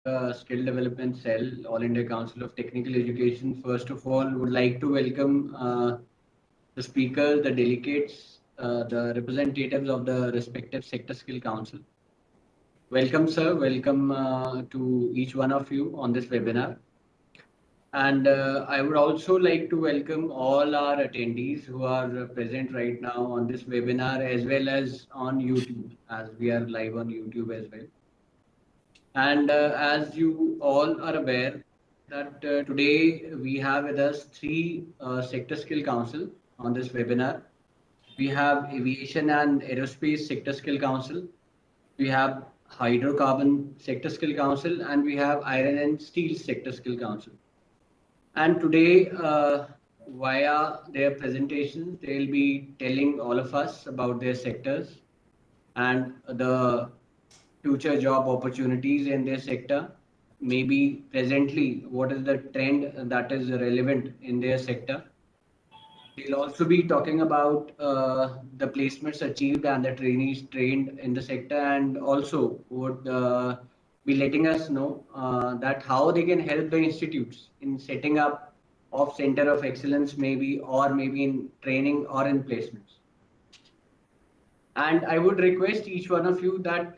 Skill Development Cell, All India Council of Technical Education. First of all, would like to welcome the speakers, the delegates, the representatives of the respective sector skill council. Welcome, sir. Welcome to each one of you on this webinar. And I would also like to welcome all our attendees who are present right now on this webinar as well as on YouTube, as we are live on YouTube as well. And as you all are aware that today we have with us three sector skill council on this webinar. We have Aviation and Aerospace Sector Skill Council. We have Hydrocarbon Sector Skill Council, and we have Iron and Steel Sector Skill Council. And today, via their presentations, they'll be telling all of us about their sectors and the future job opportunities in their sector. Maybe presently, what is the trend that is relevant in their sector. They'll also be talking about the placements achieved and the trainees trained in the sector, and also would be letting us know that how they can help the institutes in setting up of center of excellence, maybe, or maybe in training or in placements. And I would request each one of you that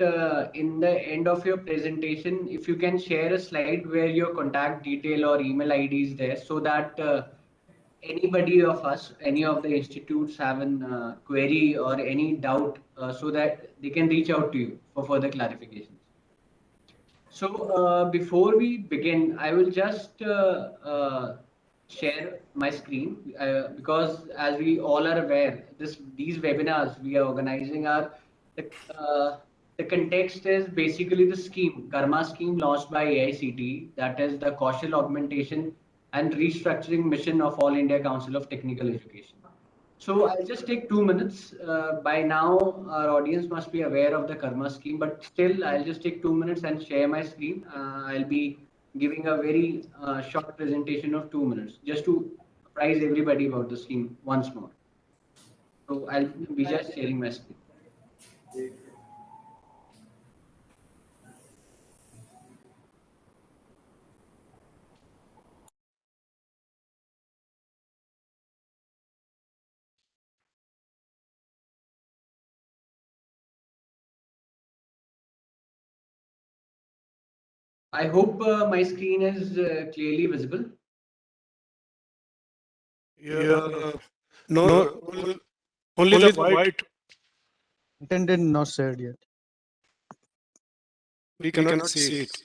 in the end of your presentation, if you can share a slide where your contact detail or email ID is there, so that anybody of us, any of the institutes have an query or any doubt, so that they can reach out to you for further clarifications. So before we begin, I will just share my screen because as we all are aware, these webinars we are organizing are uh, the context is basically the scheme, Karma scheme launched by AICTE, that is the Kaushal Augmentation and Restructuring Mission of All India Council of Technical Education. So I'll just take 2 minutes. By now, our audience must be aware of the Karma scheme, but still, I'll just take 2 minutes and share my screen. I'll be giving a very short presentation of 2 minutes just to apprise everybody about the scheme once more. So I'll be just sharing my screen. I hope my screen is clearly visible. Yeah, no, only the white. Intended not shared yet. We cannot see it.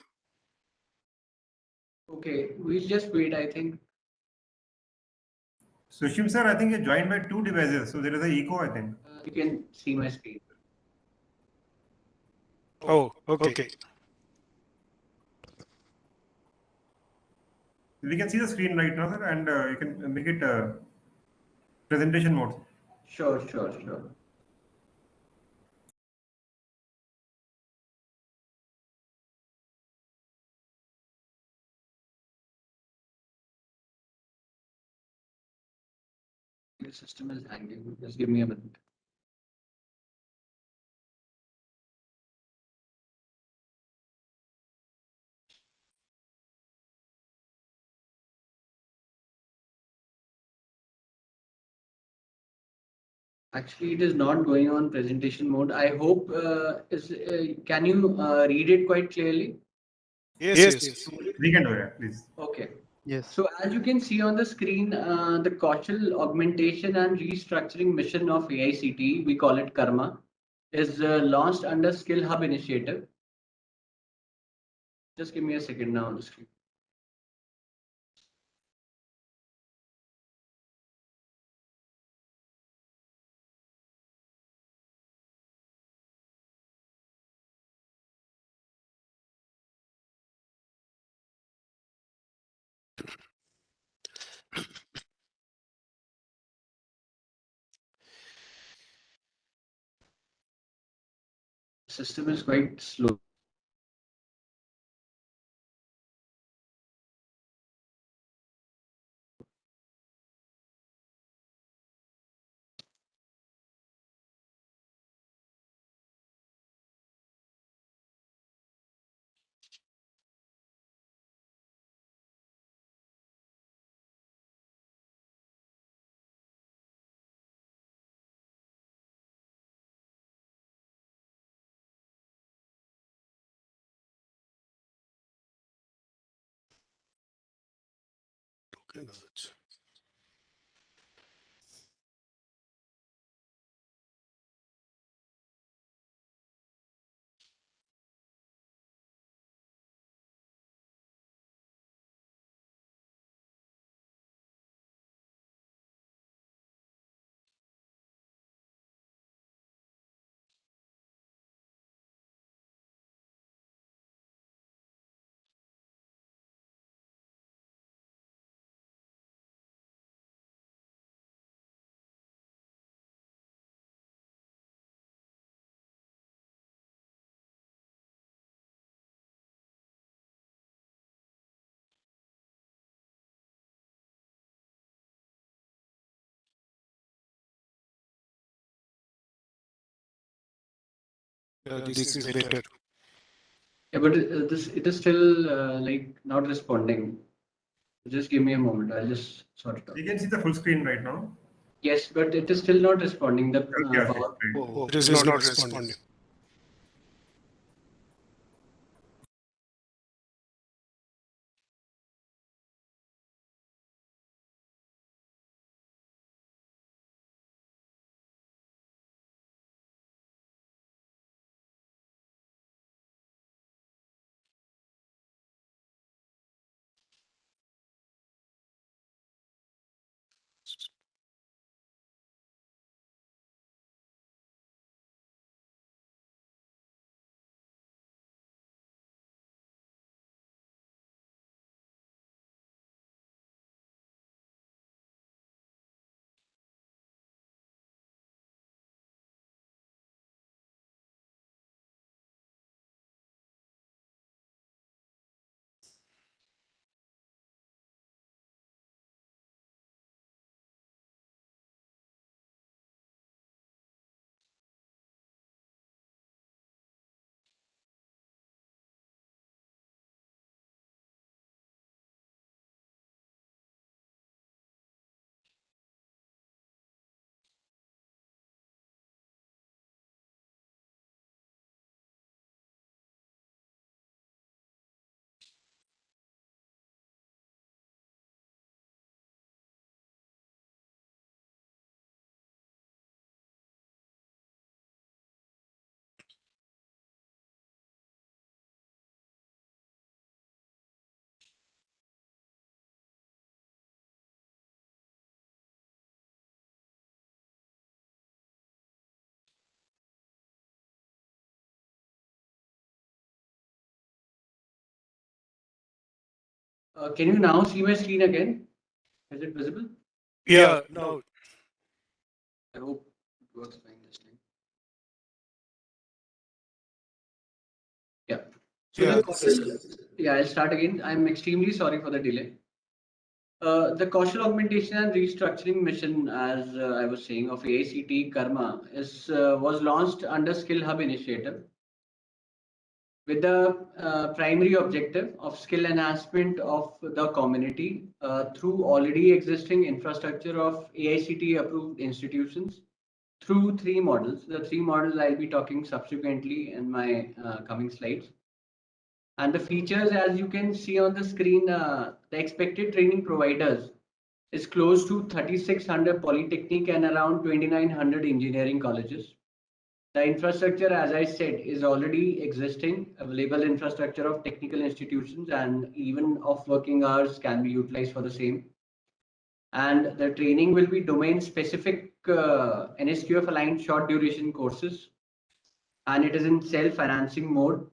Okay, we'll just wait. I think. Sushim sir, I think you're joined by two devices, so there is an echo, I think. You can see my screen. Oh, okay. We can see the screen right now, sir, and you can make it presentation mode. Sure, sure, sure. The system is hanging. Just give me a minute. Actually, it is not going on presentation mode. I hope can you read it quite clearly? Yes. We can do it, please. Okay. Yes. So as you can see on the screen, the Kaushal Augmentation and Restructuring Mission of AICT, we call it Karma, is launched under Skill Hub initiative. Just give me a second now on the screen. System is quite slow. Okay, that's- Yeah, this is better. Yeah, but it is still like not responding. Just give me a moment. I'll just sort it out. You can see the full screen right now. Yes, but it is still not responding. The Yeah, power. right. Oh, it is not responding. Can you now see my screen again? Is it visible? Yeah, now I hope it works fine this time. Yeah. So Yeah, the Kaushal, yeah, I'll start again. I'm extremely sorry for the delay. The Kaushal Augmentation and Restructuring mission, as I was saying, of AICTE Karma, was launched under Skill Hub initiative with the primary objective of skill enhancement of the community through already existing infrastructure of AICTE approved institutions through three models. The three models I'll be talking subsequently in my coming slides. And the features, as you can see on the screen, the expected training providers is close to 3,600 polytechnic and around 2,900 engineering colleges. The infrastructure, as I said, is already existing, available infrastructure of technical institutions and even of working hours can be utilized for the same. And the training will be domain specific NSQF aligned short duration courses, and it is in self-financing mode.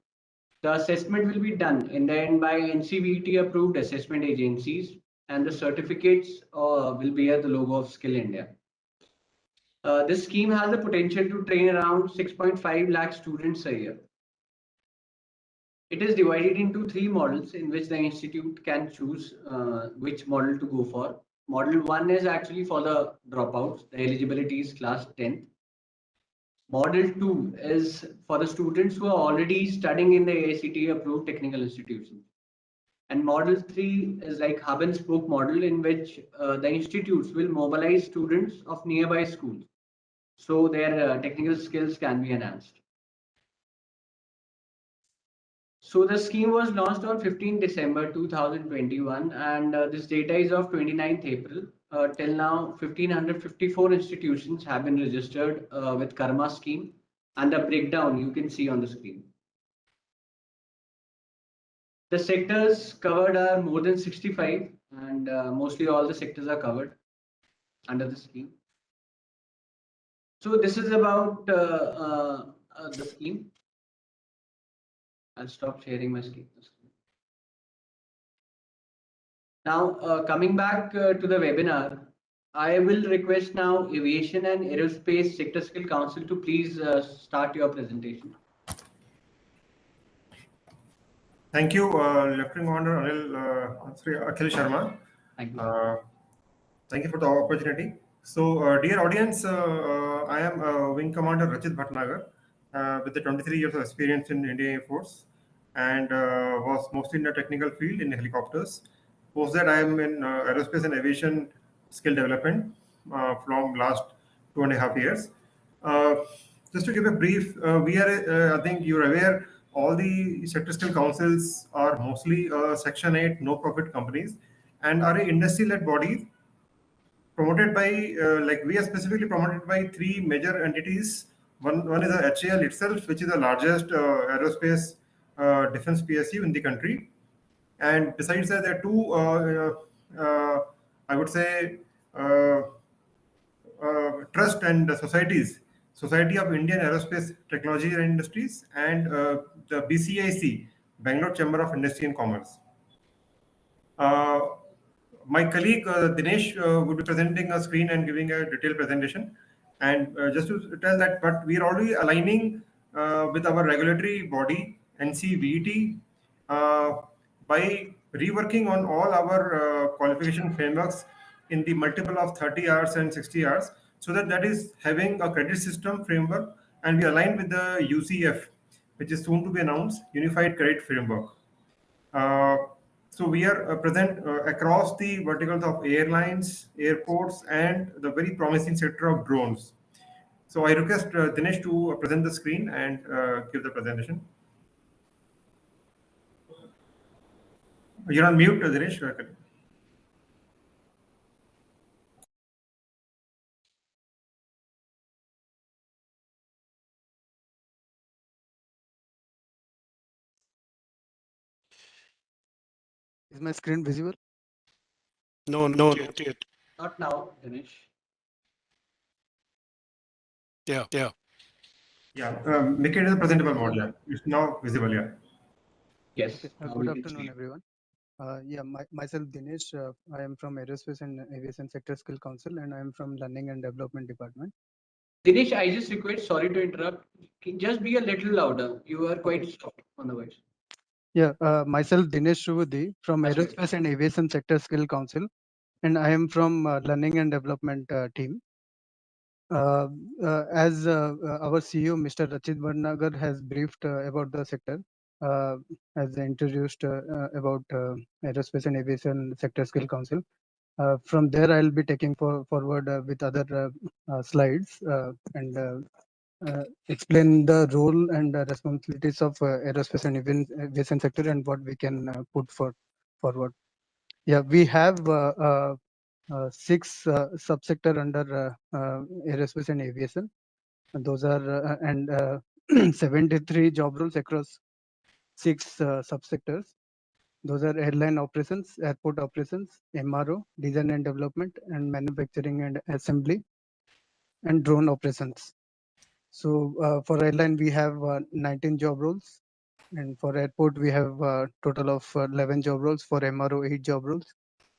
The assessment will be done in the end by NCVT approved assessment agencies, and the certificates will bear the logo of Skill India. This scheme has the potential to train around 6.5 lakh students a year. It is divided into three models in which the institute can choose which model to go for. Model 1 is actually for the dropouts. The eligibility is class 10th. Model 2 is for the students who are already studying in the AICTE approved technical institutions. And model 3 is like hub and spoke model in which the institutes will mobilize students of nearby schools, so their technical skills can be enhanced. So the scheme was launched on 15 December 2021, and this data is of 29th April. Till now, 1,554 institutions have been registered with Karma scheme, and the breakdown you can see on the screen. The sectors covered are more than 65, and mostly all the sectors are covered under the scheme. So this is about the scheme. I'll stop sharing my screen. Now, coming back to the webinar, I will request now Aviation and Aerospace Sector Skill Council to please start your presentation. Thank you, Lieutenant Commander Akhil Sharma. Thank you. Thank you for the opportunity. So, dear audience, I am Wing Commander Rachit Bhatnagar with the 23 years of experience in Indian Air Force and was mostly in the technical field in helicopters. Post that, I am in aerospace and aviation skill development from last 2.5 years. Just to give a brief, we are, I think you're aware, all the sector skill councils are mostly Section 8 no-profit companies and are industry-led bodies promoted by, like we are specifically promoted by three major entities. One is the HAL itself, which is the largest aerospace defense PSU in the country. And besides that, there are two, I would say, trust and societies. Society of Indian Aerospace Technology and Industries and the BCIC, Bangalore Chamber of Industry and Commerce. My colleague Dinesh would be presenting a screen and giving a detailed presentation. And just to tell that, but we are already aligning with our regulatory body, NCVT, by reworking on all our qualification frameworks in the multiple of 30 hours and 60 hours, so that that is having a credit system framework, and we align with the UCF, which is soon to be announced, Unified Credit Framework. So we are present across the verticals of airlines, airports, and the very promising sector of drones. So I request Dinesh to present the screen and give the presentation. You're on mute, Dinesh. Is my screen visible? No, not yet. Not now, Dinesh. Yeah. Yeah, make it as a presentable mode. Yeah, it's now visible. Yeah. Yes. Okay. now Good we can afternoon, see. everyone. Yeah, myself Dinesh. I am from Aerospace and Aviation Sector Skill Council, and I am from Learning and Development Department. Dinesh, I just request, sorry to interrupt, just be a little louder. You are quite soft on the voice. Yeah, myself Dinesh Shubudi from That's right. Aerospace and Aviation Sector Skill Council, and I am from Learning and Development team. As our CEO, Mr. Rachit Bhatnagar, has briefed about the sector, has introduced about Aerospace and Aviation Sector Skill Council. From there, I'll be taking forward with other slides and explain the role and responsibilities of aerospace and aviation sector and what we can put forward. Yeah, we have 6 subsector under aerospace and aviation. And those are and 73 job roles across 6 subsectors. Those are airline operations, airport operations, MRO, design and development, and manufacturing and assembly, and drone operations. So for airline, we have 19 job roles, and for airport, we have a total of 11 job roles. For MRO, 8 job roles.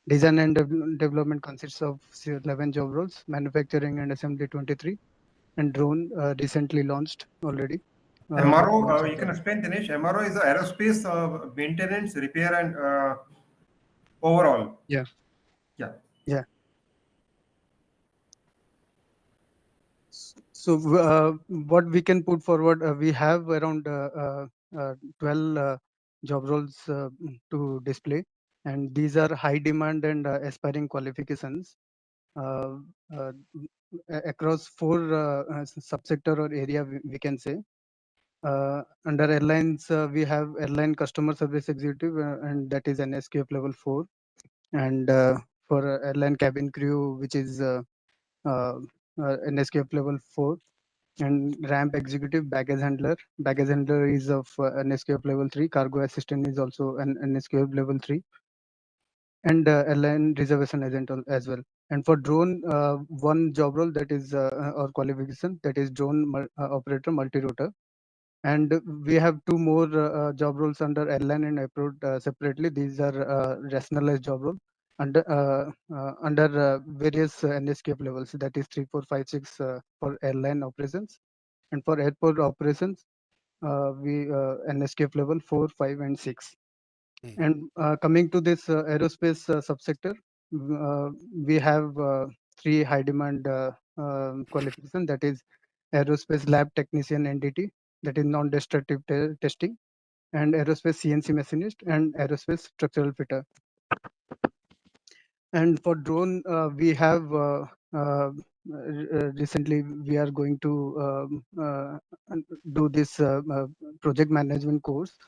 Design and development consists of 11 job roles, manufacturing and assembly 23, and drone recently launched already. MRO, you can explain, Dinesh. MRO is the aerospace maintenance, repair, and overall. Yeah. Yeah. Yeah. So what we can put forward, we have around 12 job roles to display, and these are high demand and aspiring qualifications uh, uh, across 4 subsector or area we can say. Under airlines, we have airline customer service executive, and that is an SQF level 4. And for airline cabin crew, which is uh, an SQF level 4. And ramp executive, baggage handler. Baggage handler is of an SQF level 3. Cargo assistant is also an SQF level 3. And airline reservation agent as well. And for drone, one job role that is or qualification, that is drone operator multi-rotor. And we have two more job roles under airline and airport separately. These are rationalized job role under various NSQF levels. That is 3, 4, 5, 6 for airline operations, and for airport operations, we NSQF level 4, 5, and 6. Mm. And coming to this aerospace subsector, we have three high demand qualification, that is aerospace lab technician NDT, that is non-destructive testing, and aerospace CNC machinist, and aerospace structural fitter. And for drone, we have recently we are going to do this project management course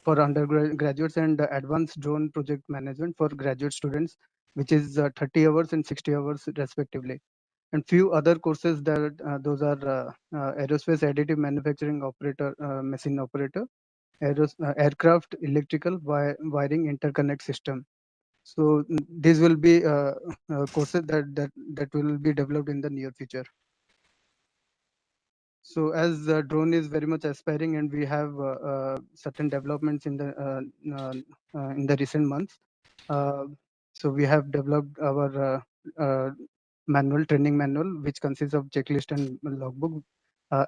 for undergraduates, and advanced drone project management for graduate students, which is 30 hours and 60 hours respectively. And few other courses that those are aerospace additive manufacturing operator, machine operator, aircraft electrical wiring interconnect system. So these will be courses that will be developed in the near future. So as drone is very much aspiring, and we have certain developments in the recent months. So we have developed our training manual, which consists of checklist and logbook,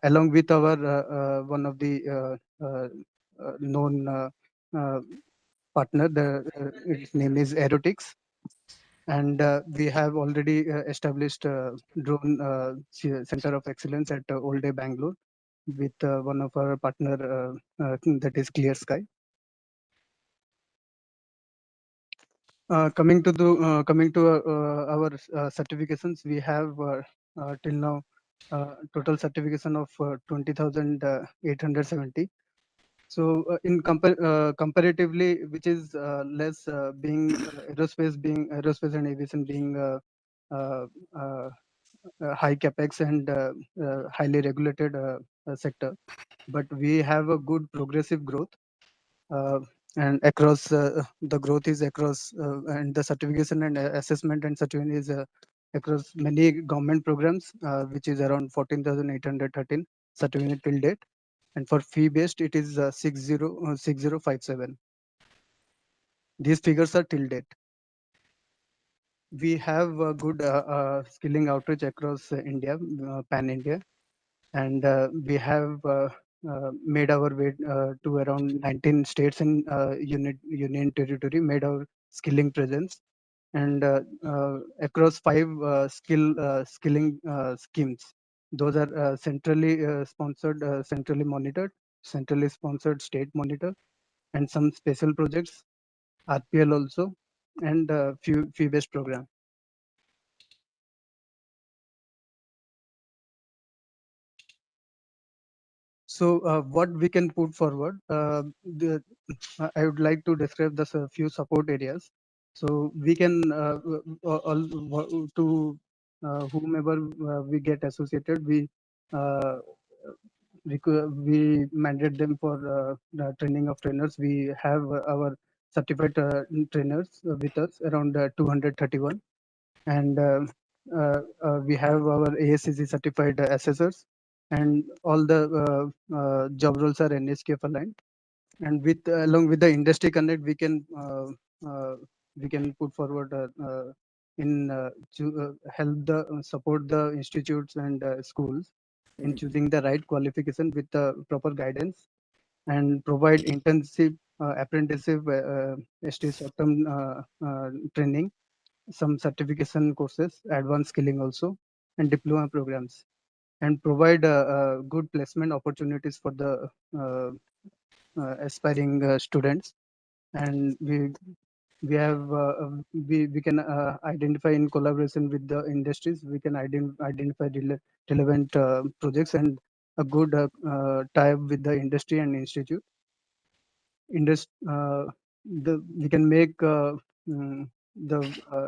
along with our one of the known partner. Its name is Aerotics. And we have already established drone center of excellence at All Day Bangalore with one of our partner, that is Clear Sky. Coming to our certifications, we have till now total certification of 20,870. So comparatively, which is less, being aerospace and aviation being uh, uh, high capex and highly regulated sector, but we have a good progressive growth, uh, and across the growth is across, and the certification and assessment and certificate is across many government programs, which is around 14,813 certificate till date. And for fee based, it is 6057. These figures are till date. We have a good skilling outreach across India, pan India, and we have made our way to around 19 states and union territory, made our skilling presence, and across 5 skilling schemes. Those are centrally sponsored, centrally monitored, centrally sponsored, state monitor, and some special projects, RPL also, and few fee-based program. So what we can put forward, I would like to describe the few support areas. So we can to whomever we get associated, uh, we mandate them for training of trainers. We have our certified trainers with us, around 231, and we have our ASCC certified assessors, and all the job roles are NSKF aligned. And with along with the industry connect, we can put forward in to help the support the institutes and schools in choosing the right qualification with the proper guidance, and provide intensive apprenticeship, ST short-term training, some certification courses, advanced skilling also, and diploma programs, and provide good placement opportunities for the aspiring students. And we have we can identify in collaboration with the industries. We can identify relevant projects, and a good tie-up with the industry and institute. We can make the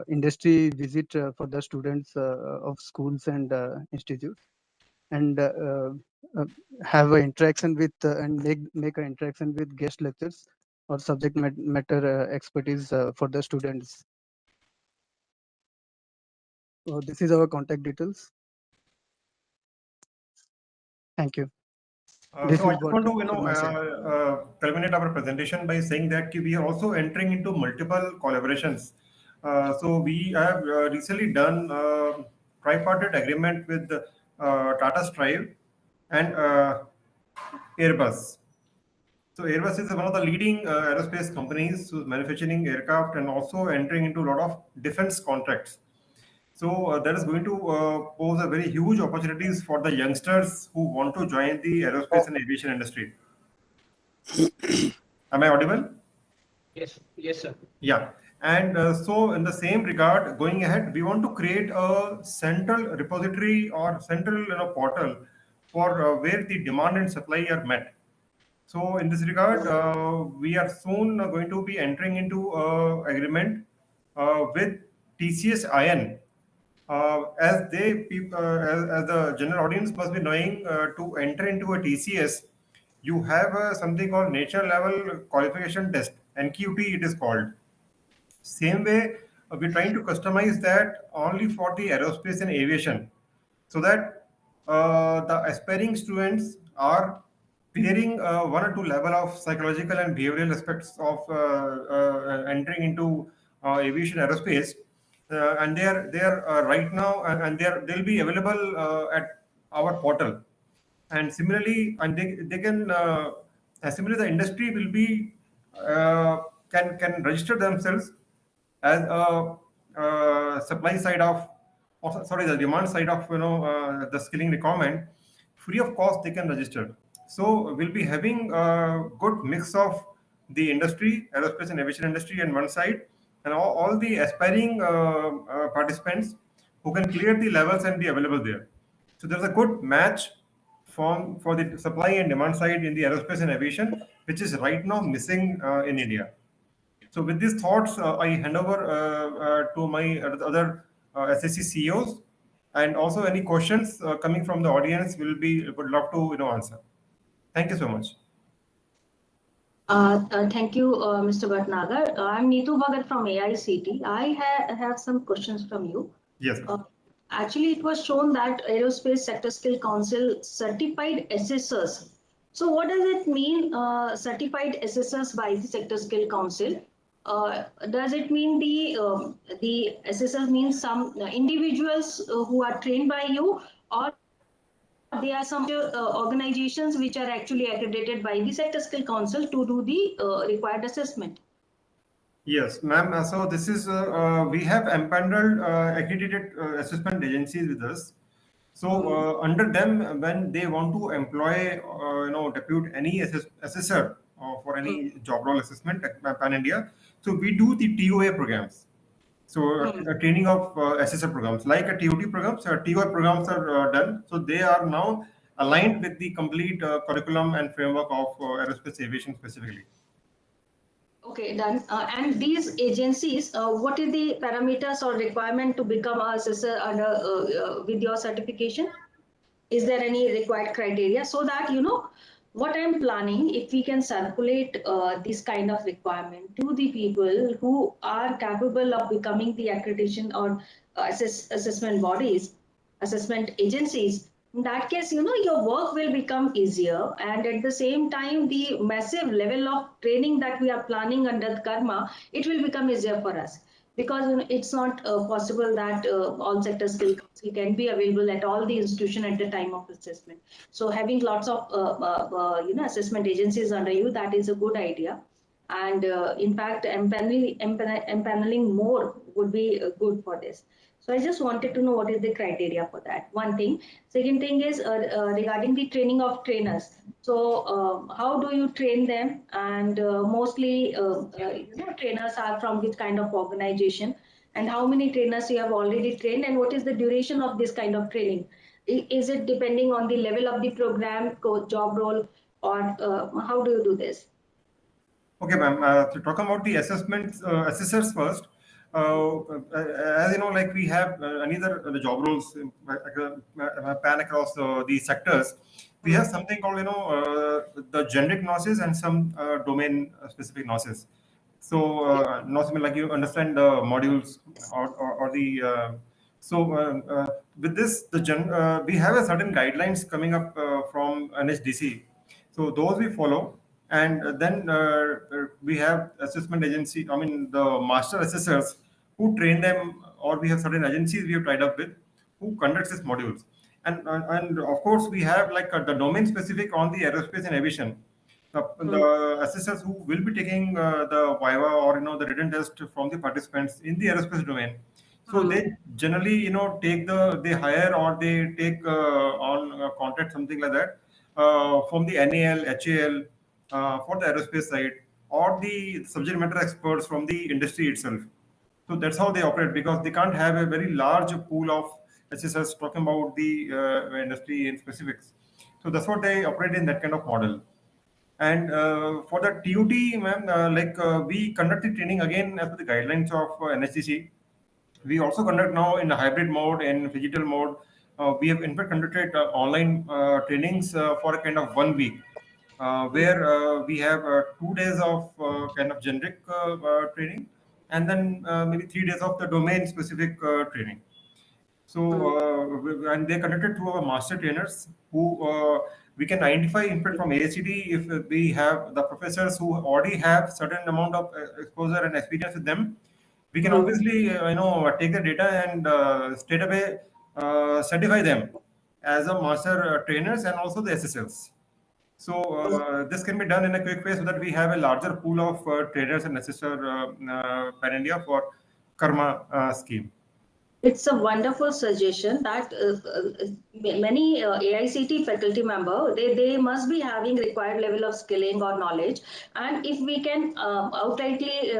industry visit for the students of schools and institutes, and have an interaction with and make an interaction with guest lectures or subject matter expertise for the students. So this is our contact details. Thank you. This So I is just what want to, from my side. culminate our presentation by saying that we are also entering into multiple collaborations. So we have recently done tripartite agreement with Tata Strive and Airbus. So Airbus is one of the leading aerospace companies who's manufacturing aircraft and also entering into a lot of defense contracts. So that is going to pose a very huge opportunities for the youngsters who want to join the aerospace and aviation industry. Am I audible? Yes, yes, sir. Yeah. And so in the same regard, going ahead, we want to create a central repository or central portal for where the demand and supply are met. So in this regard, we are soon going to be entering into agreement with TCS Ion. As the general audience must be knowing, to enter into a TCS, you have something called national level qualification test, NQT it is called. Same way, we're trying to customize that only for the aerospace and aviation, so that the aspiring students are clearing one or two level of psychological and behavioral aspects of entering into aviation aerospace, and they are right now, and they'll be available at our portal. And similarly, and they can similarly the industry will be can register themselves as a supply side of sorry, the demand side of the skilling requirement. Free of cost they can register. So we'll be having a good mix of the industry, aerospace and aviation industry on one side, and all the aspiring participants who can clear the levels and be available there. So there's a good match form for the supply and demand side in the aerospace and aviation, which is right now missing in India. So with these thoughts, I hand over to my other SSC CEOs, and also any questions coming from the audience would love to answer. Thank you so much. Thank you, Mr. Bhatnagar. I'm Neetu Bhagat from AICT. I have some questions from you. Yes. Actually, it was shown that Aerospace Sector Skill Council certified assessors. So what does it mean, certified assessors by the Sector Skill Council? Does it mean the assessors means some individuals who are trained by you, or there are some organizations which are actually accredited by the Sector Skill Council to do the required assessment? Yes, ma'am. So this is we have empaneled accredited assessment agencies with us. So under them, when they want to employ, depute any assessor for any job role assessment at Pan India, so we do the TOA programs. So training of assessor programs like a TOT programs, TOA programs are done. So they are now aligned with the complete curriculum and framework of aerospace aviation specifically. Okay, done. And these agencies, what is the parameters or requirement to become an assessor under with your certification? Is there any required criteria, so that what I'm planning, if we can circulate this kind of requirement to the people who are capable of becoming the accreditation or assessment bodies, assessment agencies, in that case, your work will become easier, and at the same time, the massive level of training that we are planning under the Karma, it will become easier for us, because it's not possible that all sector skill council can be available at all the institution at the time of assessment. So having lots of assessment agencies under you, that is a good idea. And in fact, empaneling more would be good for this. So I just wanted to know what is the criteria for that. One thing. Second thing is regarding the training of trainers. So how do you train them? And mostly, trainers are from which kind of organization? And how many trainers you have already trained? And what is the duration of this kind of training? Is it depending on the level of the program, job role, or how do you do this? Okay, ma'am. To talk about the assessments, assessors first. As you know, like we have another the job roles pan across the sectors. We have something called the generic gnosis and some domain specific gnosis. So gnosis mean like you understand the modules or the with this we have a certain guidelines coming up from NHDC. So those we follow, and then we have assessment agency. I mean the master assessors who train them, or we have certain agencies we have tied up with who conducts these modules. And of course we have like the domain specific on the aerospace and aviation. The assessors who will be taking the viva or the written test from the participants in the aerospace domain. So they generally take they hire or they take on contract something like that from the NAL, HAL for the aerospace side, or the subject matter experts from the industry itself. So that's how they operate, because they can't have a very large pool of assessors talking about the industry in specifics. So that's what they operate in that kind of model. And for the TUT, ma'am, we conduct the training again as per the guidelines of NHCC. We also conduct now in a hybrid mode and digital mode. We have in fact conducted online trainings for a kind of 1 week, where we have 2 days of kind of generic training, and then maybe 3 days of the domain specific training. So, and they are connected to our master trainers who we can identify, in fact, from AICTE if we have the professors who already have certain amount of exposure and experience with them. We can obviously, take the data and straight away certify them as a master trainers and also the SSLs. So this can be done in a quick way so that we have a larger pool of trainers and assessor pan India for Karma scheme. It's a wonderful suggestion that many AICT faculty member, they must be having required level of skilling or knowledge. And if we can outrightly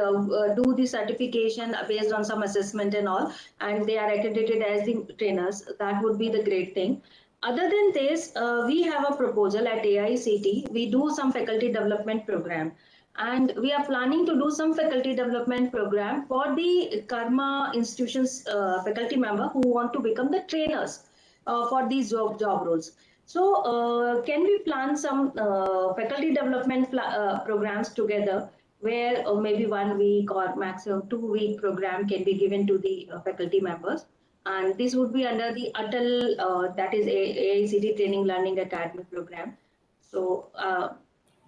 do the certification based on some assessment and all, and they are accredited as the trainers, that would be the great thing. Other than this, we have a proposal at AICT. We do some faculty development program. And we are planning to do some faculty development program for the Karma institutions faculty member who want to become the trainers for these job roles. So can we plan some faculty development programs together, where maybe 1 week or maximum 2 week program can be given to the faculty members? And this would be under the ATAL, that is AICT Training Learning Academy program. So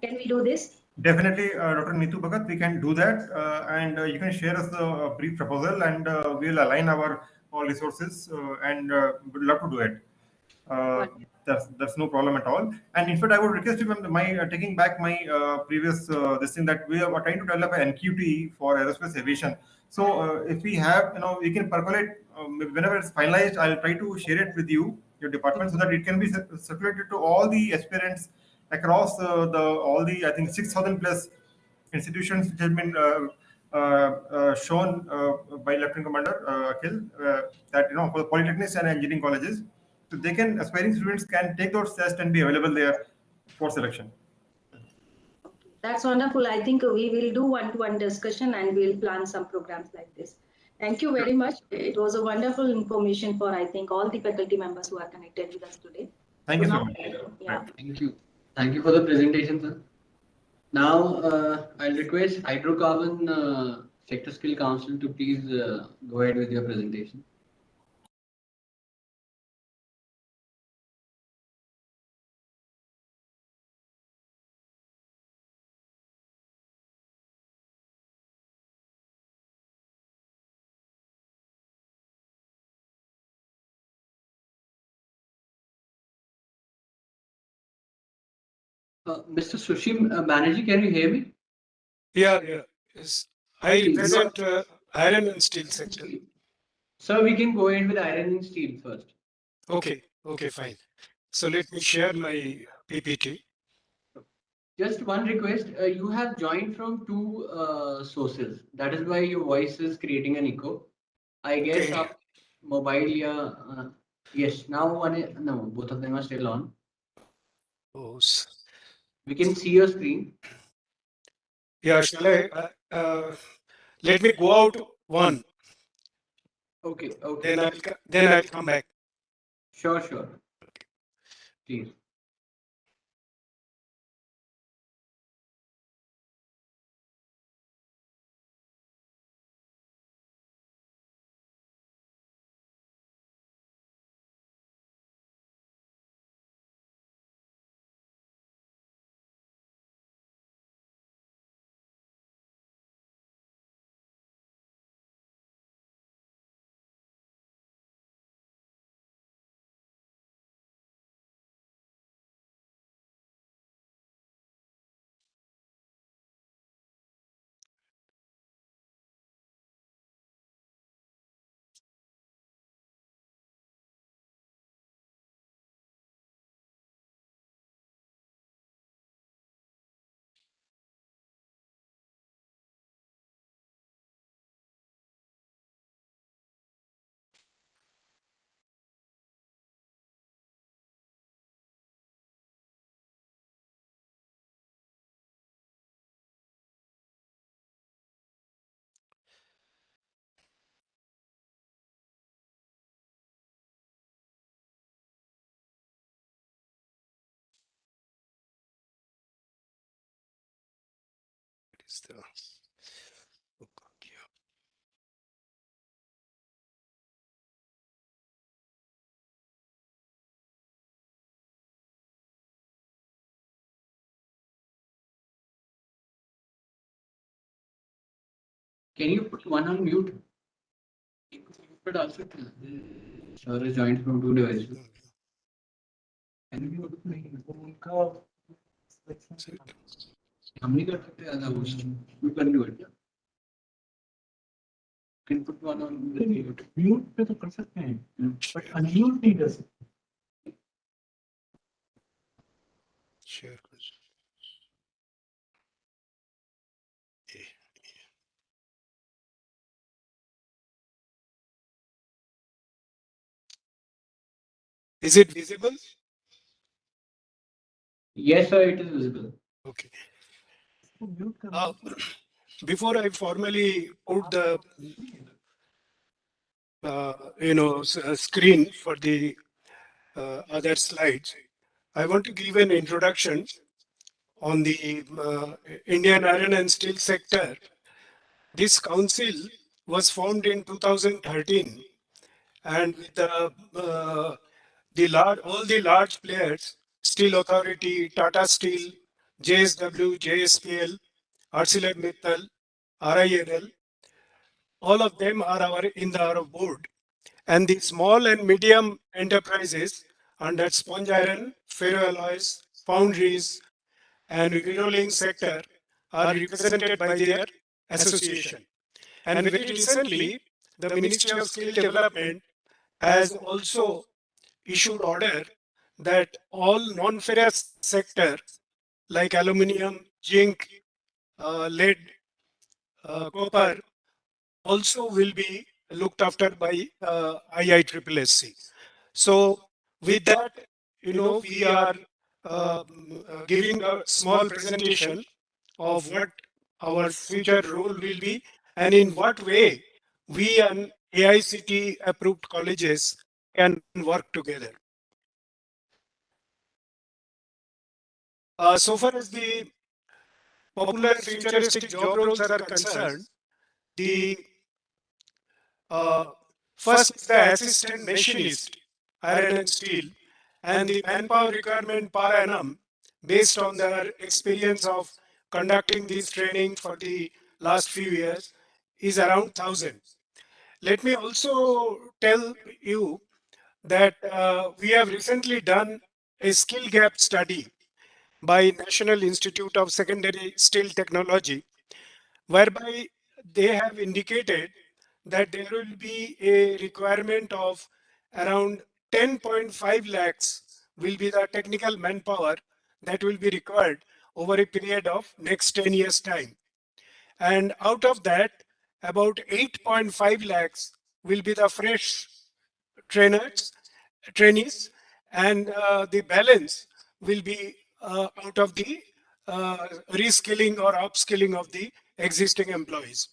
can we do this? Definitely, Dr. Neetu Bhagat, we can do that, and you can share us the brief proposal, and we'll align our all resources, and would love to do it. That's no problem at all. And in fact, I would request you, my taking back my previous this thing, that we are trying to develop an NQT for aerospace aviation. So if we have, we can percolate whenever it's finalized. I'll try to share it with you, your department, so that it can be circulated to all the aspirants across all the, I think, 6,000 plus institutions which have been shown by Lieutenant Commander Akhil, that for the polytechnics and engineering colleges, so they can, aspiring students can take those tests and be available there for selection. That's wonderful. I think we will do one-to-one discussion and we'll plan some programs like this. Thank you very much. It was a wonderful information for, I think, all the faculty members who are connected with us today. Thank you so much. Yeah. Thank you. Thank you for the presentation, sir. Now, I'll request Hydrocarbon Sector Skill Council to please go ahead with your presentation. Mr. Sushim Banerjee, can you hear me? Yeah. Yes. I represent iron and steel sector. Sir, we can go ahead with iron and steel first. Okay, fine. So let me share my PPT. Just one request. You have joined from two sources. That is why your voice is creating an echo. I guess Okay. mobile, yeah. Yes, now one is, no, both of them are still on. We can see your screen. Yeah, shall I? Let me go out one. Okay, okay. Then I'll come back. Sure, sure. Please. Can you put one on mute? But also, sir is joined from two devices. Can you put हम नहीं कर सकते as a host. You can do it. Can put one on mute. Mute पे तो कर सकते हैं. But unmute नहीं कर सकते. Share. Is it visible? Yes, sir, it is visible. Okay. Before I formally put the screen for the other slides, I want to give an introduction on the Indian iron and steel sector. This council was formed in 2013, and with all the large players, Steel Authority, Tata Steel, JSW, JSPL, ArcelorMittal, RINL, all of them are our board. And the small and medium enterprises under sponge iron, ferroalloys, foundries, and rolling sector are represented by their association. And very recently, the Ministry of Skill Development has also issued order that all non-ferrous sector like aluminium, zinc, lead, copper also will be looked after by IISSC. So with that, we are giving a small presentation of what our future role will be and in what way we and AICT approved colleges can work together. So far as the popular futuristic job roles are concerned, the first is the assistant machinist, iron and steel, and the manpower requirement per annum based on their experience of conducting this training for the last few years is around 1,000. Let me also tell you that we have recently done a skill gap study by National Institute of Secondary Steel Technology, whereby they have indicated that there will be a requirement of around 10.5 lakhs will be the technical manpower that will be required over a period of next 10 years time. And out of that, about 8.5 lakhs will be the fresh trainers trainees, and the balance will be out of the reskilling or upskilling of the existing employees.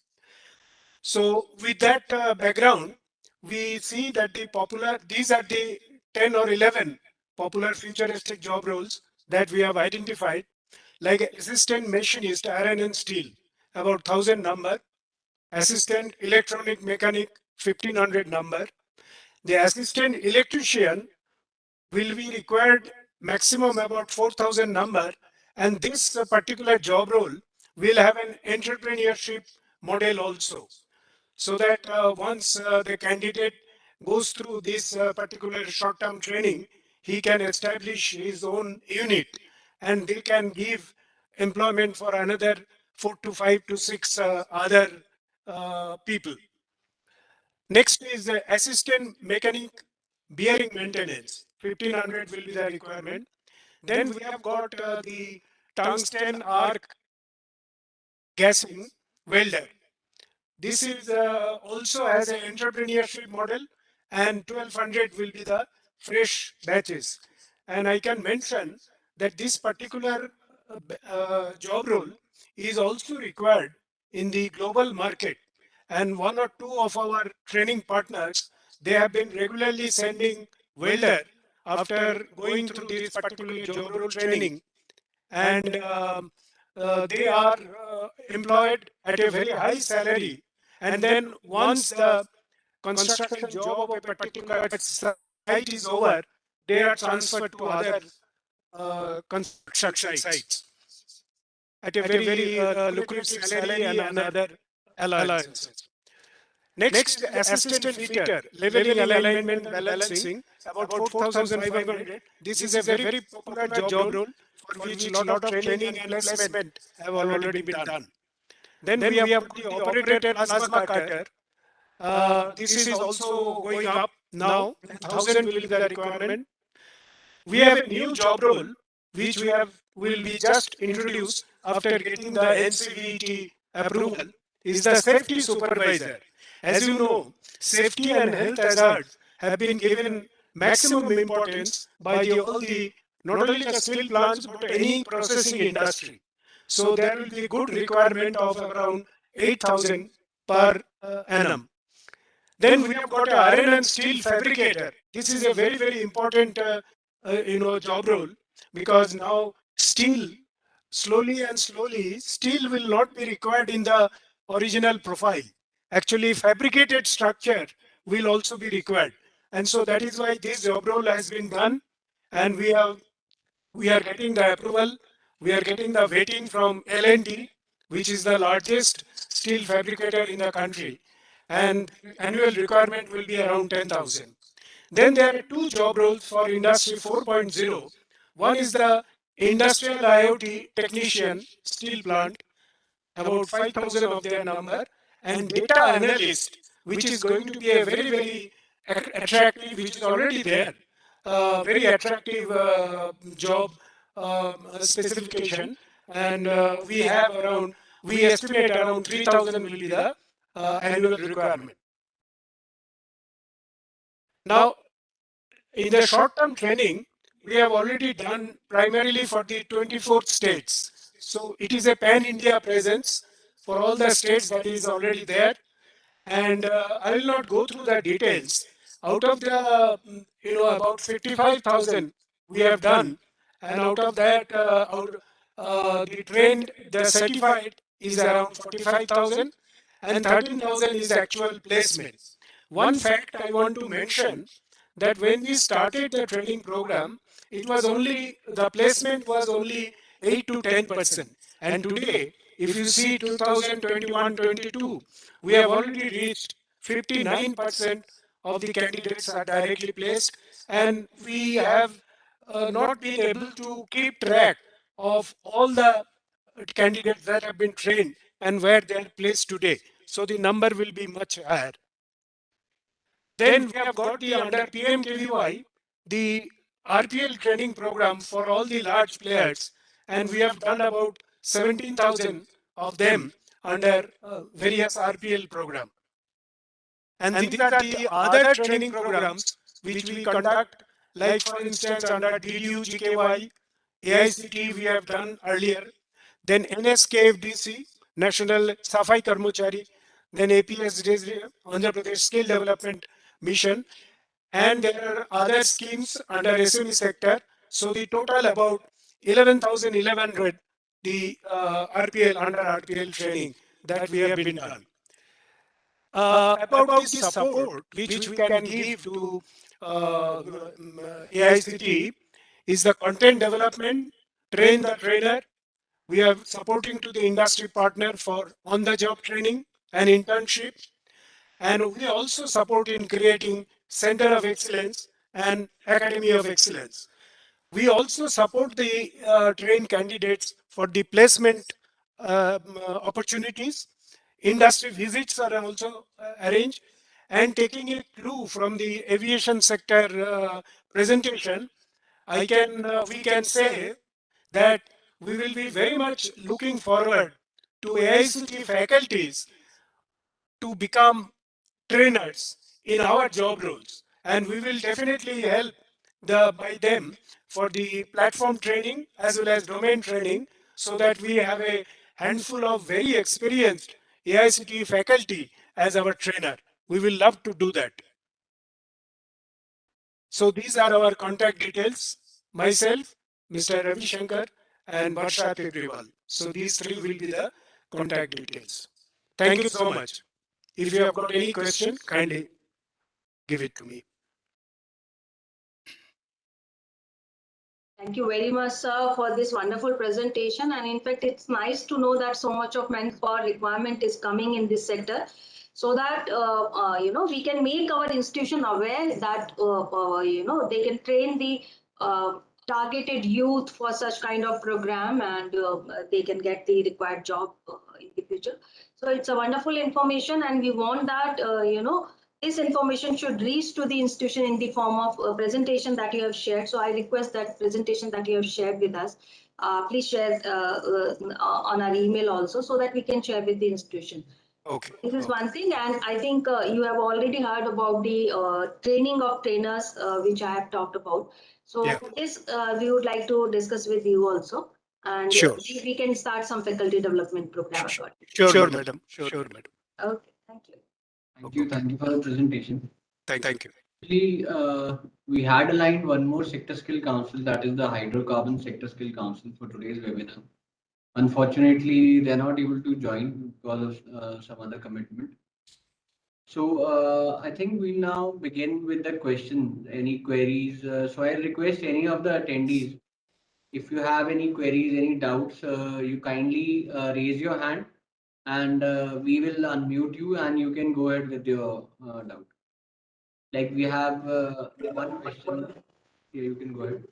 So with that background, we see that these are the 10 or 11 popular futuristic job roles that we have identified, like assistant machinist, iron and steel, about 1,000 number, assistant electronic mechanic, 1,500 number, the assistant electrician will be required maximum about 4,000 number, and this particular job role will have an entrepreneurship model also, so that once the candidate goes through this particular short-term training, he can establish his own unit, and they can give employment for another 4 to 5 to 6 other people. Next is the assistant mechanic bearing maintenance. 1,500 will be the requirement. Then we have got the tungsten arc gassing welder. This is also has an entrepreneurship model, and 1,200 will be the fresh batches. And I can mention that this particular job role is also required in the global market. And one or two of our training partners, they have been regularly sending welder after going through this particular job role training, and they are employed at a very high salary, and then once the construction job of a particular site is over, they are transferred to other construction sites at a very lucrative salary and other allowances. Next, assistant fitter, leveling, alignment, and balancing, about 4,500. This is a very popular job role for which a lot of training and placement have already been done. Then we have got the operator plasma cutter. This is also going up now, and 1,000 will be the requirement. We have a new job role which will be just introduced after getting the NCVT approval, is the safety supervisor. As you know, safety and health hazards have been given maximum importance by all the, not only the steel plants but any processing industry. So there will be good requirement of around 8,000 per annum. Then we have got an iron and steel fabricator. This is a very important job role, because now steel, slowly and slowly, steel will not be required in the original profile. Actually, fabricated structure will also be required, and so that is why this job role has been done, and we are getting the approval. We are getting the vetting from L&T, which is the largest steel fabricator in the country, and annual requirement will be around 10,000. Then there are two job roles for Industry 4.0. One is the Industrial IoT Technician Steel Plant, about 5,000 of their number, and Data Analyst, which is going to be a very attractive, which is already there, very attractive job specification, and we estimate around 3,000 will be the annual requirement. Now, in the short-term training, we have already done primarily for the 24 states. So it is a pan-India presence for all the states that is already there. And I will not go through the details. Out of the, about 55,000 we have done, and out of that, the trained, the certified is around 45,000, and 13,000 is actual placement. One fact I want to mention, that when we started the training program, it was only, the placement was only 8 to 10%. And today, if you see 2021-22, we have already reached 59% of the candidates are directly placed, and we have not been able to keep track of all the candidates that have been trained and where they are placed today. So the number will be much higher. Then we have got the under PMKVY, the RPL training program for all the large players, and we have done about 17,000 of them under various RPL program. And these are the other training programs which we conduct, like for instance under DDU, GKY, AICT we have done earlier, then NSKFDC, National Safai Karmachari, then APS, Andhra Pradesh Skill Development Mission, and there are other schemes under SME sector. So the total about 11,100, the RPL, under RPL training that we have been done. About the support which we can give to AICT is the content development, train the trainer. We are supporting to the industry partner for on-the-job training and internship. And we also support in creating Center of Excellence and Academy of Excellence. We also support the trained candidates for the placement opportunities. Industry visits are also arranged. And taking a clue from the aviation sector presentation, we can say that we will be very much looking forward to AICT faculties to become trainers in our job roles, and we will definitely help by them for the platform training as well as domain training, so that we have a handful of very experienced AICT faculty as our trainer. We will love to do that. So these are our contact details. Myself, Mr. Ravi Shankar, and Barsha Pegriwal. So these three will be the contact details. Thank you so much. If you have got any question, kindly give it to me. Thank you very much, sir, for this wonderful presentation. And in fact, it's nice to know that so much of manpower requirement is coming in this sector, so that we can make our institution aware that they can train the targeted youth for such kind of program, and they can get the required job in the future. So it's a wonderful information, and we want that this information should reach to the institution in the form of a presentation that you have shared. So I request that presentation that you have shared with us, please share on our email also, so that we can share with the institution. Okay. This is one thing, and I think you have already heard about the training of trainers, which I have talked about. So Yeah. this we would like to discuss with you also, and Sure. we can start some faculty development program. Sure, madam. Sure, madam. Okay, thank you. Thank you for the presentation. Thank you. Actually, we had aligned one more sector skill council, that is the hydrocarbon sector skill council, for today's webinar. Unfortunately, they're not able to join because of some other commitment. So I think we'll now begin with the question, any queries. So I request any of the attendees, if you have any queries, any doubts, you kindly raise your hand, and we will unmute you and you can go ahead with your doubt. Like we have one question here, you can go ahead.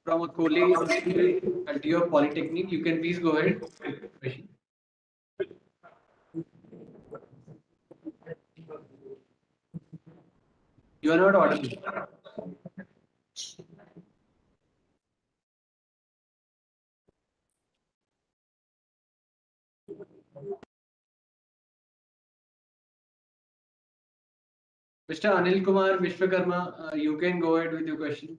From a college faculty of Polytechnic, you can please go ahead with the question. You are not audible. Mr. Anil Kumar Vishwakarma, you can go ahead with your question.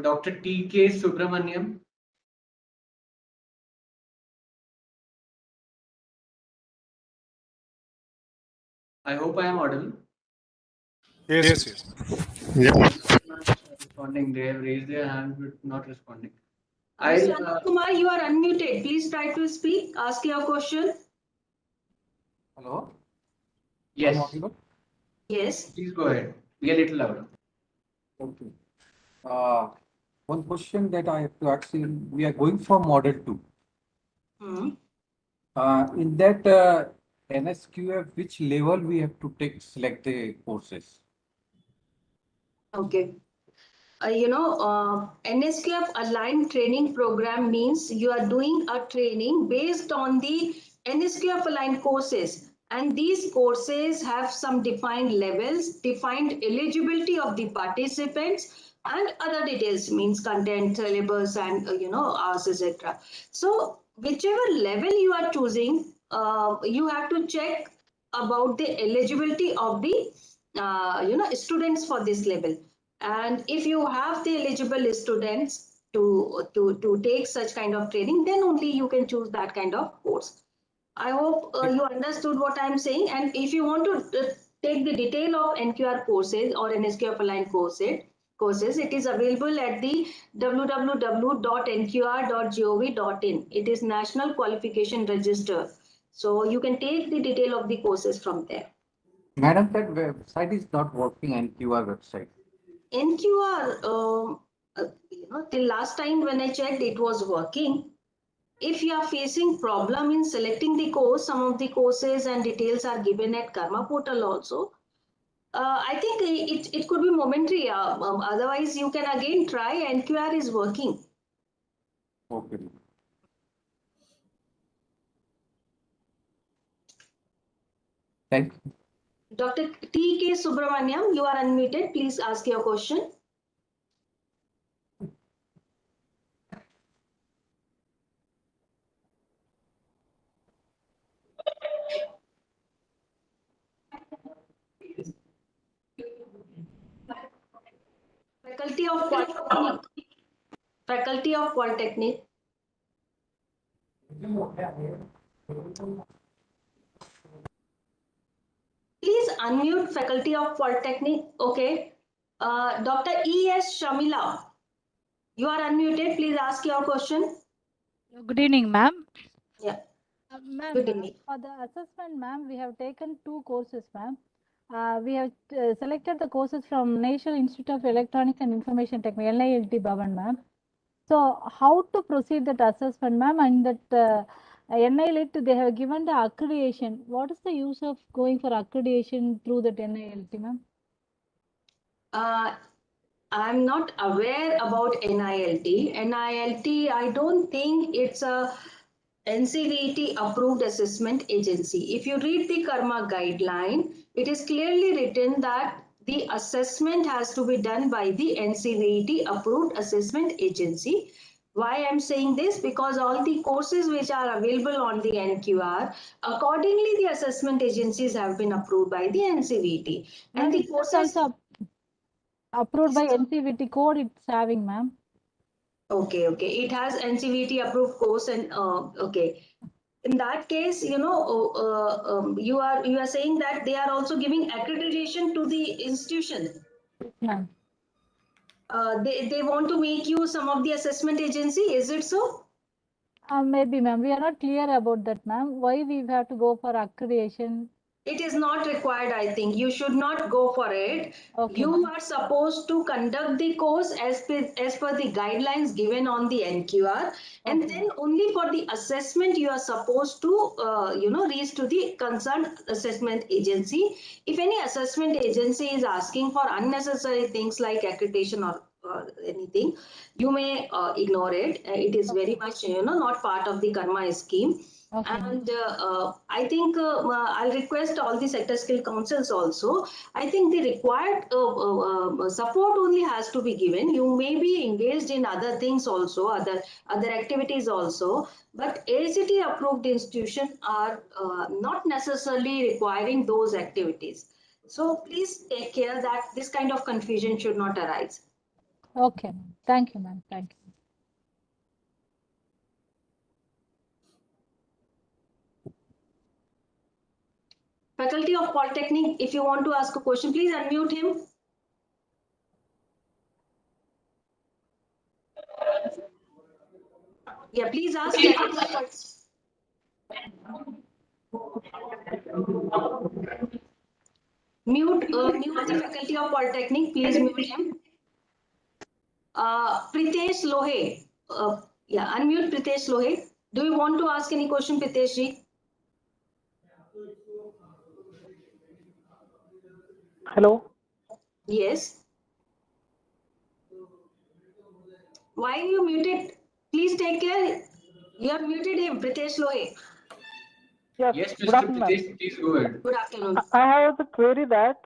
Dr. T.K. Subramaniam. I hope I am audible. Yes. Responding, they have raised their hand but not responding. Mr. Anil Kumar, you are unmuted. Please try to speak. Ask your question. Hello? Yes. I'm audible? Yes. Please go ahead. Be a little louder. Okay. One question that I have to ask you, we are going for model 2. In that NSQF, which level we have to select the courses? Okay. NSQF aligned training program means you are doing a training based on the NSQF aligned courses, And these courses have some defined levels, defined eligibility of the participants, and other details, means content, syllabus, and hours, etc. So whichever level you are choosing, you have to check about the eligibility of the students for this level. And if you have the eligible students to take such kind of training, then only you can choose that kind of course. I hope you understood what I'm saying. And if you want to take the detail of NQR courses or NSQF aligned courses, it is available at the www.nqr.gov.in. It is National Qualification Register. So you can take the detail of the courses from there. Madam, that website is not working, NQR website. NQR, till last time when I checked, it was working. If you are facing problem in selecting the course, some of the courses and details are given at Karma portal also. I think it could be momentary. Otherwise, you can again try. NQR is working. Okay. Thank you. Dr. T.K. Subramaniam, you are unmuted. Please ask your question. Faculty of Polytechnic. Faculty of Polytechnic. Please unmute Faculty of Polytechnic. Okay. Dr. E.S. Shamila, you are unmuted. Please ask your question. Good evening, ma'am. Yeah. Ma'am, Good evening. for the assessment, ma'am, we have taken 2 courses, ma'am. We have selected the courses from National Institute of Electronics and Information Technology, NILT Bhavan, ma'am. So, how to proceed that assessment, ma'am, and that NILT, they have given the accreditation. What is the use of going for accreditation through that NILT, ma'am? I'm not aware about NILT. NILT, I don't think it's a NCVT approved assessment agency. If you read the Karma guideline, it is clearly written that the assessment has to be done by the NCVT approved assessment agency. Why I'm saying this? Because all the courses which are available on the NQR, accordingly the assessment agencies have been approved by the NCVT. And the courses also approved by NCVT code it's having, ma'am. Okay. It has NCVT approved course and okay. In that case, you are saying that they are also giving accreditation to the institution. Ma'am. They want to make you some of the assessment agency. Is it so? Maybe, ma'am. We are not clear about that, ma'am. Why we have to go for accreditation? It is not required, I think. You should not go for it. Okay, you are supposed to conduct the course as per the guidelines given on the NQR. And then only for the assessment, you are supposed to, reach to the concerned assessment agency. If any assessment agency is asking for unnecessary things like accreditation or anything, you may ignore it. It is very much, not part of the Karma scheme. Okay. And I think I'll request all the sector skill councils also. I think the required support only has to be given. You may be engaged in other things also, other activities also, but AICTE approved institutions are not necessarily requiring those activities. So please take care that this kind of confusion should not arise. Okay. Thank you, ma'am. Thank you. Faculty of Polytechnic, if you want to ask a question, please unmute him. Yeah, please ask. Mute the Faculty of Polytechnic. Please mute him. Pritesh Lohe. Yeah, unmute Pritesh Lohe. Do you want to ask any question, Pritesh ji? Hello. Yes. Why you muted? Please take care. You are muted him, Pritesh Lohe. Yes, Yes, good Mr. afternoon, ma'am. Pritesh, please go ahead. Good afternoon. I have the query that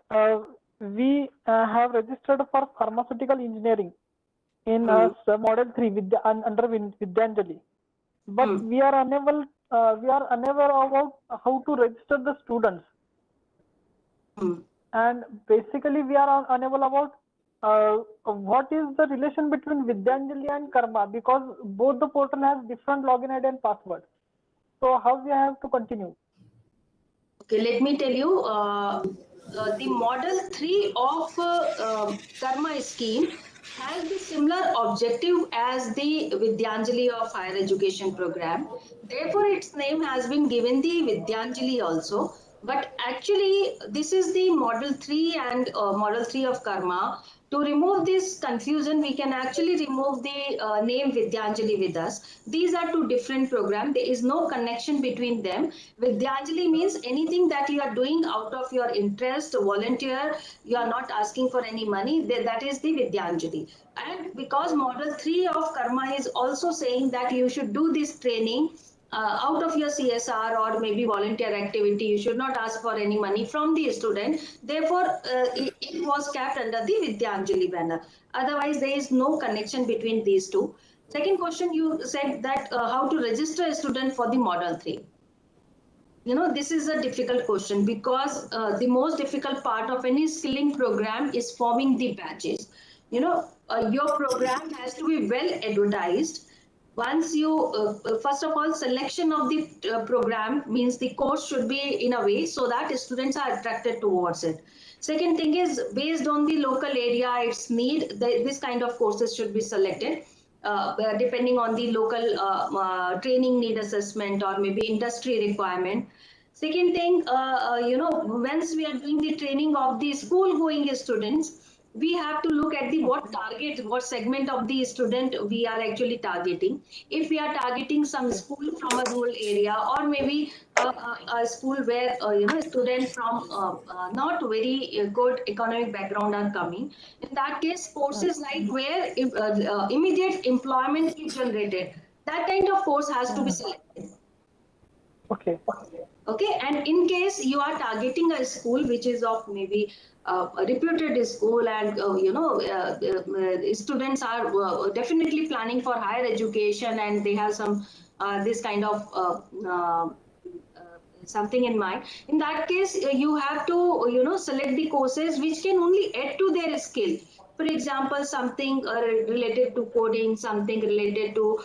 we have registered for pharmaceutical engineering in model 3 under Vidyanjali, but we are unable about how to register the students, and basically we are unable about what is the relation between Vidyanjali and Karma, because both the portal has different login ID and password. So how we have to continue? Okay, let me tell you, the model 3 of Karma scheme has the similar objective as the Vidyanjali of higher education program. Therefore, its name has been given the Vidyanjali also. But actually, this is the model 3 and model 3 of Karma. To remove this confusion, we can actually remove the name Vidyanjali with us. These are two different programs. There is no connection between them. Vidyanjali means anything that you are doing out of your interest, volunteer, you are not asking for any money, that is the Vidyanjali. And because model 3 of Karma is also saying that you should do this training out of your CSR or maybe volunteer activity, you should not ask for any money from the student. Therefore, it was kept under the Vidyanjali banner. Otherwise, there is no connection between these two. Second question, you said that how to register a student for the model 3. You know, this is a difficult question because the most difficult part of any skilling program is forming the batches. You know, your program has to be well advertised. Once you, first of all, selection of the program means the course should be in a way so that students are attracted towards it. Second thing is based on the local area, its need, this kind of courses should be selected. Depending on the local training need assessment or maybe industry requirement. Second thing, you know, once we are doing the training of the school going students, we have to look at the what target, what segment of the student we are actually targeting. If we are targeting some school from a rural area or maybe a school where you know, students from not very good economic background are coming, in that case courses like where immediate employment is generated, that kind of course has to be selected. Okay. Okay, and in case you are targeting a school which is of maybe a reputed school and you know, students are definitely planning for higher education and they have some this kind of something in mind. In that case, you have to, you know, select the courses which can only add to their skill. For example, something related to coding, something related to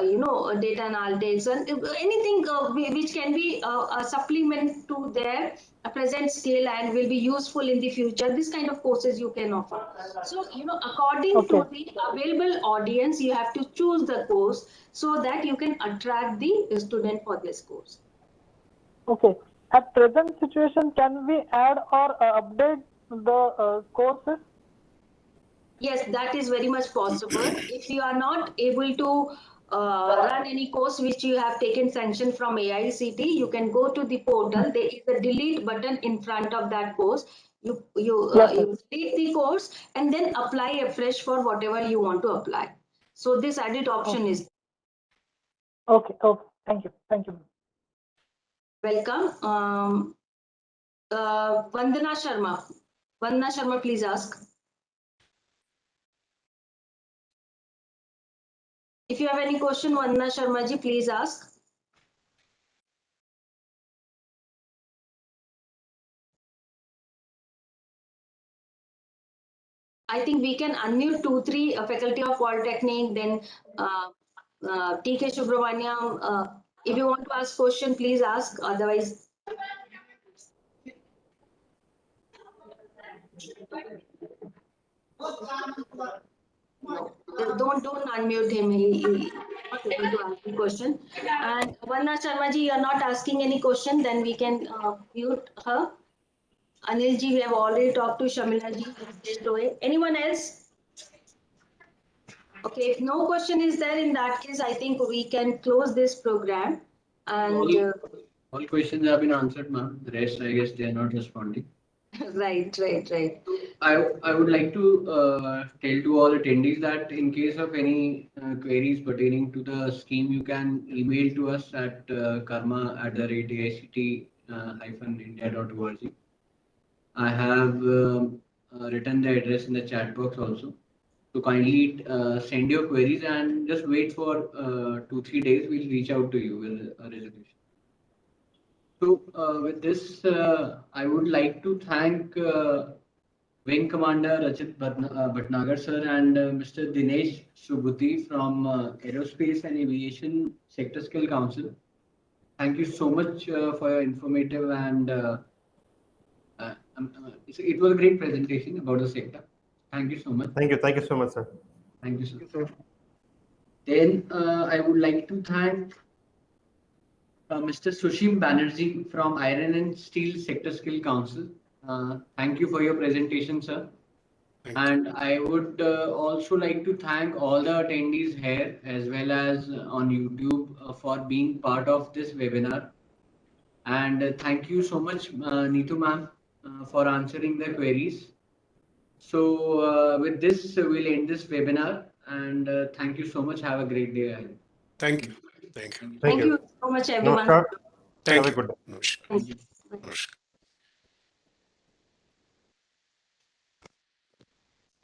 you know, data analytics, and anything which can be a supplement to their present skill and will be useful in the future. This kind of courses you can offer. So, you know, according to the available audience, you have to choose the course so that you can attract the student for this course. Okay. At present situation, can we add or update the courses? Yes, that is very much possible. If you are not able to run any course which you have taken sanction from AICTE, you can go to the portal. There is a delete button in front of that course. You delete the course and then apply afresh for whatever you want to apply. So this edit option is. Okay. Okay. Thank you. Thank you. Welcome. Vandana Sharma. Vandana Sharma, please ask. If you have any question, Vandana Sharma ji, please ask. I think we can unmute 2-3 faculty of Polytechnic, then TK Subramaniam. If you want to ask question, please ask. Otherwise, no, don't unmute him. He not able to ask the question. And Vandana Sharma ji, you are not asking any question. Then we can mute her. Anil ji, we have already talked to Shamila ji. Anyone else? Okay, if no question is there, in that case, I think we can close this program. And all questions have been answered, ma'am. The rest, I guess, they are not responding. Right. I would like to tell to all attendees that in case of any queries pertaining to the scheme, you can email to us at karma@aict-india.org. I have written the address in the chat box also. So kindly send your queries and just wait for 2-3 days. We'll reach out to you with a resolution. So with this, I would like to thank Wing Commander Rachit Bhatnagar sir and Mr. Dinesh Subhuti from Aerospace and Aviation Sector Skill Council. Thank you so much for your informative and it was a great presentation about the sector. Thank you so much. Thank you so much, sir. Thank you, sir. Then I would like to thank Mr. Sushim Banerjee from Iron and Steel Sector Skill Council. Thank you for your presentation, sir. And I would also like to thank all the attendees here as well as on YouTube for being part of this webinar. And thank you so much, Neetu ma'am, for answering the queries. So with this, we'll end this webinar. And thank you so much. Have a great day ahead. Thank you. Thank you so much, everyone. Namaskar. Thank Have a you. good day. Namaskar. Thank you. Namaskar.